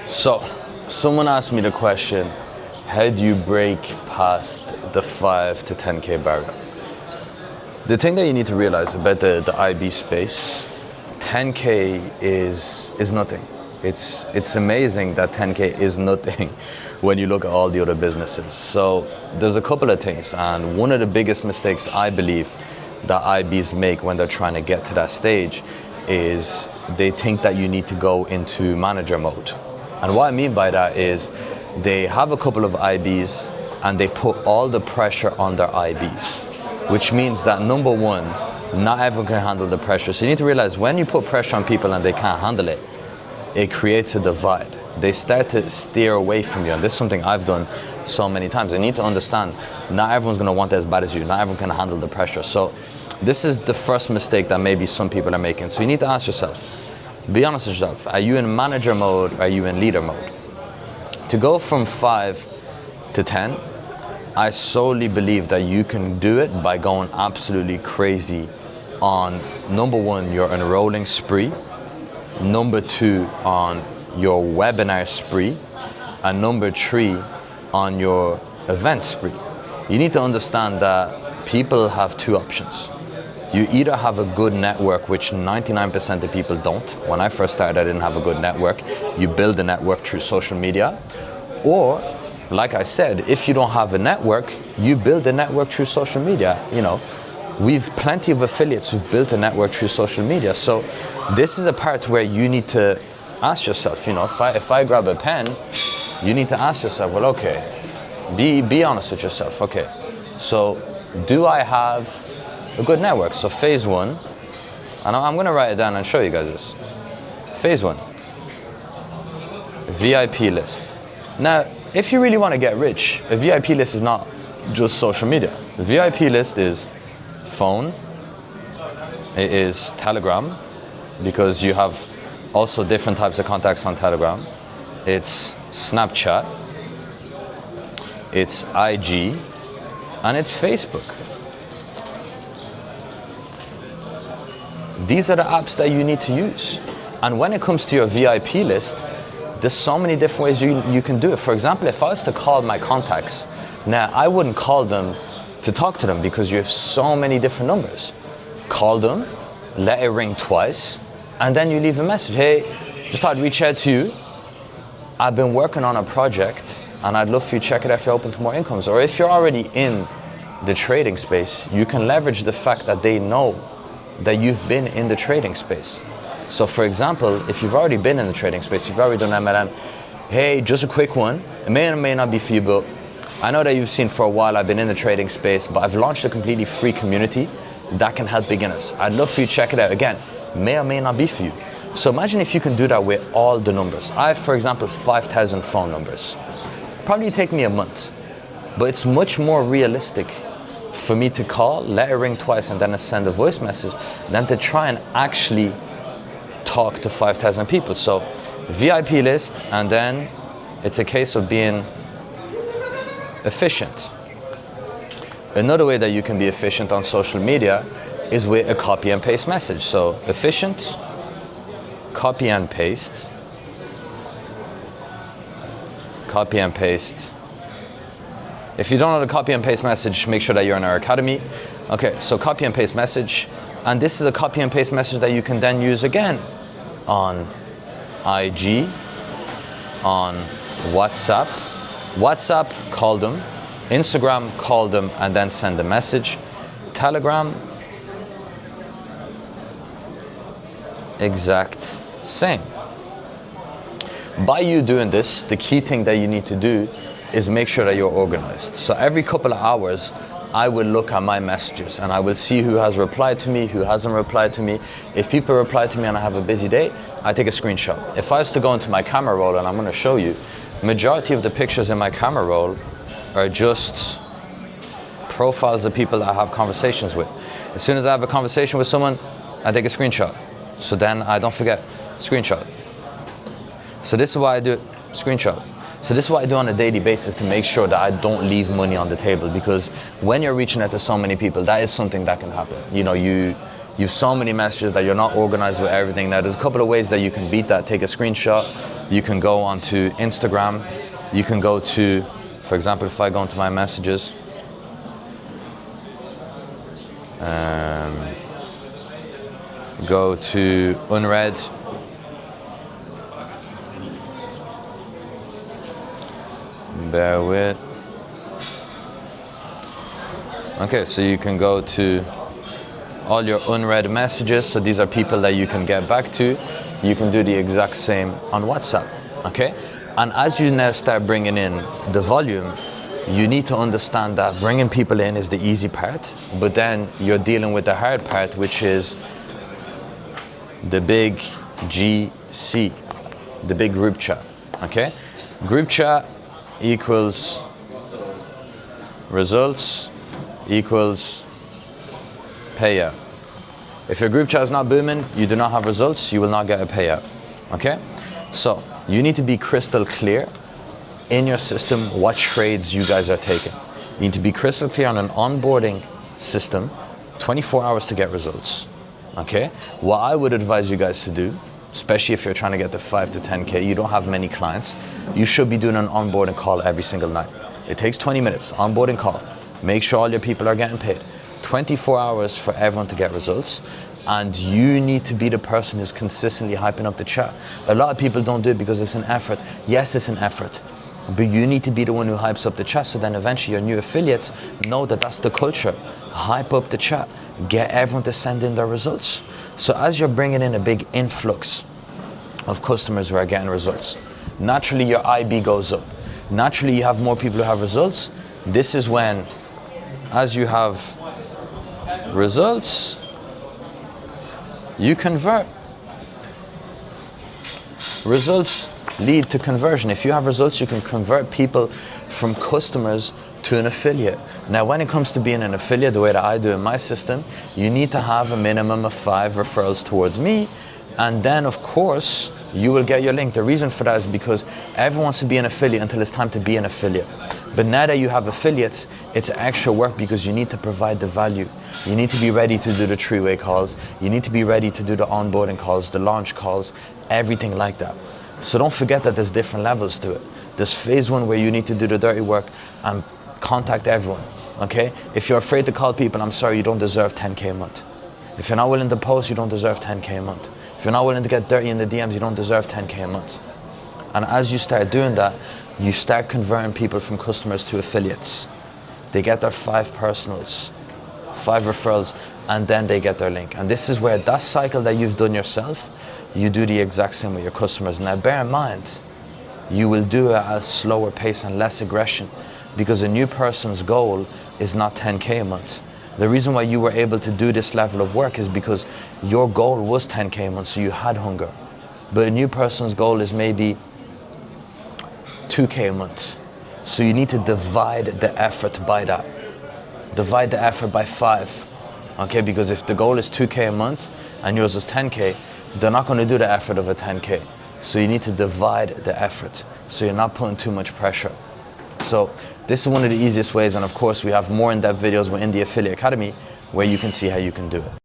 So, someone asked me the question, how do you break past the 5 to 10K barrier? The thing that you need to realize about the IB space, 10K is nothing. It's amazing that 10K is nothing when you look at all the other businesses. So there's a couple of things, and one of the biggest mistakes I believe that IBs make when they're trying to get to that stage is they think that you need to go into manager mode. And what I mean by that is they have a couple of IBs and they put all the pressure on their IBs, which means that number one, not everyone can handle the pressure. So you need to realize when you put pressure on people and they can't handle it, it creates a divide. They start to steer away from you, and this is something I've done so many times. You need to understand, not everyone's gonna want it as bad as you, not everyone can handle the pressure. So this is the first mistake that maybe some people are making. So you need to ask yourself, be honest with yourself, are you in manager mode or are you in leader mode? To go from 5 to 10, I solely believe that you can do it by going absolutely crazy on, number one, your enrolling spree, number two, on your webinar spree, and number three, on your event spree. You need to understand that people have two options. You either have a good network, which 99% of people don't. When I first started, I didn't have a good network. You build a network through social media. Or, like I said, if you don't have a network, you build a network through social media. You know, we've plenty of affiliates who've built a network through social media. So this is a part where you need to ask yourself, you know, if I grab a pen, you need to ask yourself, well, okay, be honest with yourself. Okay, so do I have a good network? So phase one, and I'm gonna write it down and show you guys this. Phase one, VIP list. Now, if you really want to get rich, a VIP list is not just social media. The VIP list is phone, it is Telegram, because you have also different types of contacts on Telegram. It's Snapchat, it's IG, and it's Facebook. These are the apps that you need to use. And when it comes to your VIP list, there's so many different ways you can do it. For example, if I was to call my contacts, now I wouldn't call them to talk to them because you have so many different numbers. Call them, let it ring twice, and then you leave a message. Hey, just thought I'd reach out to you. I've been working on a project and I'd love for you to check it out if you're open to more incomes. Or if you're already in the trading space, you can leverage the fact that they know that you've been in the trading space. So for example, if you've already been in the trading space, you've already done MLM, hey, just a quick one, it may or may not be for you, but I know that you've seen for a while I've been in the trading space, but I've launched a completely free community that can help beginners. I'd love for you to check it out. Again, may or may not be for you. So imagine if you can do that with all the numbers. I have, for example, 5,000 phone numbers. Probably take me a month, but it's much more realistic for me to call, let it ring twice, and then send a voice message than to try and actually talk to 5,000 people. So VIP list, and then it's a case of being efficient. Another way that you can be efficient on social media is with a copy and paste message. So efficient, copy and paste, copy and paste. If you don't know the copy and paste message, make sure that you're in our academy. Okay, so copy and paste message, and this is a copy and paste message that you can then use again on IG, on WhatsApp. WhatsApp, call them. Instagram, call them and then send a message. Telegram, exact same. By you doing this, the key thing that you need to do is make sure that you're organized. So every couple of hours, I will look at my messages and I will see who has replied to me, who hasn't replied to me. If people reply to me and I have a busy day, I take a screenshot. If I was to go into my camera roll, and I'm gonna show you, majority of the pictures in my camera roll are just profiles of people that I have conversations with. As soon as I have a conversation with someone, I take a screenshot. So then I don't forget, screenshot. So this is why I do it, screenshot. So this is what I do on a daily basis to make sure that I don't leave money on the table, because when you're reaching out to so many people, that is something that can happen. You know, you have so many messages that you're not organized with everything. Now there's a couple of ways that you can beat that. Take a screenshot, You can go onto Instagram. You can go to, for example, if I go into my messages, go to unread. Bear with. Okay, so you can go to all your unread messages. So these are people that you can get back to. You can do the exact same on WhatsApp, okay? And as you now start bringing in the volume, you need to understand that bringing people in is the easy part, but then you're dealing with the hard part, which is the big GC, the big group chat, okay? Group chat equals results equals payout. If your group chat is not booming, you do not have results, you will not get a payout, okay? So you need to be crystal clear in your system what trades you guys are taking. You need to be crystal clear on an onboarding system, 24 hours to get results, okay? What I would advise you guys to do, especially if you're trying to get to 5 to 10K, you don't have many clients, you should be doing an onboarding call every single night. It takes 20 minutes, onboarding call. Make sure all your people are getting paid. 24 hours for everyone to get results, and you need to be the person who's consistently hyping up the chat. A lot of people don't do it because it's an effort. Yes, it's an effort, but you need to be the one who hypes up the chat, so then eventually your new affiliates know that that's the culture. Hype up the chat, get everyone to send in their results. So as you're bringing in a big influx of customers who are getting results, naturally your IB goes up. Naturally you have more people who have results. This is when, as you have results, you convert. Results lead to conversion. If you have results, you can convert people from customers to an affiliate. Now, when it comes to being an affiliate, the way that I do in my system, you need to have a minimum of 5 referrals towards me, and then of course you will get your link. The reason for that is because everyone wants to be an affiliate until it's time to be an affiliate. But now that you have affiliates, it's extra work because you need to provide the value. You need to be ready to do the three-way calls. You need to be ready to do the onboarding calls, the launch calls, everything like that. So don't forget that there's different levels to it. There's phase 1 where you need to do the dirty work and contact everyone, okay? If you're afraid to call people, I'm sorry, you don't deserve 10K a month. If you're not willing to post, you don't deserve 10K a month. If you're not willing to get dirty in the DMs, you don't deserve 10K a month. And as you start doing that, you start converting people from customers to affiliates. They get their 5 personals, 5 referrals, and then they get their link. And this is where that cycle that you've done yourself, you do the exact same with your customers. Now bear in mind, you will do it at a slower pace and less aggression, because a new person's goal is not 10K a month. The reason why you were able to do this level of work is because your goal was 10K a month, so you had hunger. But a new person's goal is maybe 2K a month. So you need to divide the effort by that. Divide the effort by 5, okay? Because if the goal is 2K a month and yours is 10K, they're not going to do the effort of a 10K. So you need to divide the effort, so you're not putting too much pressure. So this is one of the easiest ways, and of course we have more in-depth videos within the Affiliate Academy where you can see how you can do it.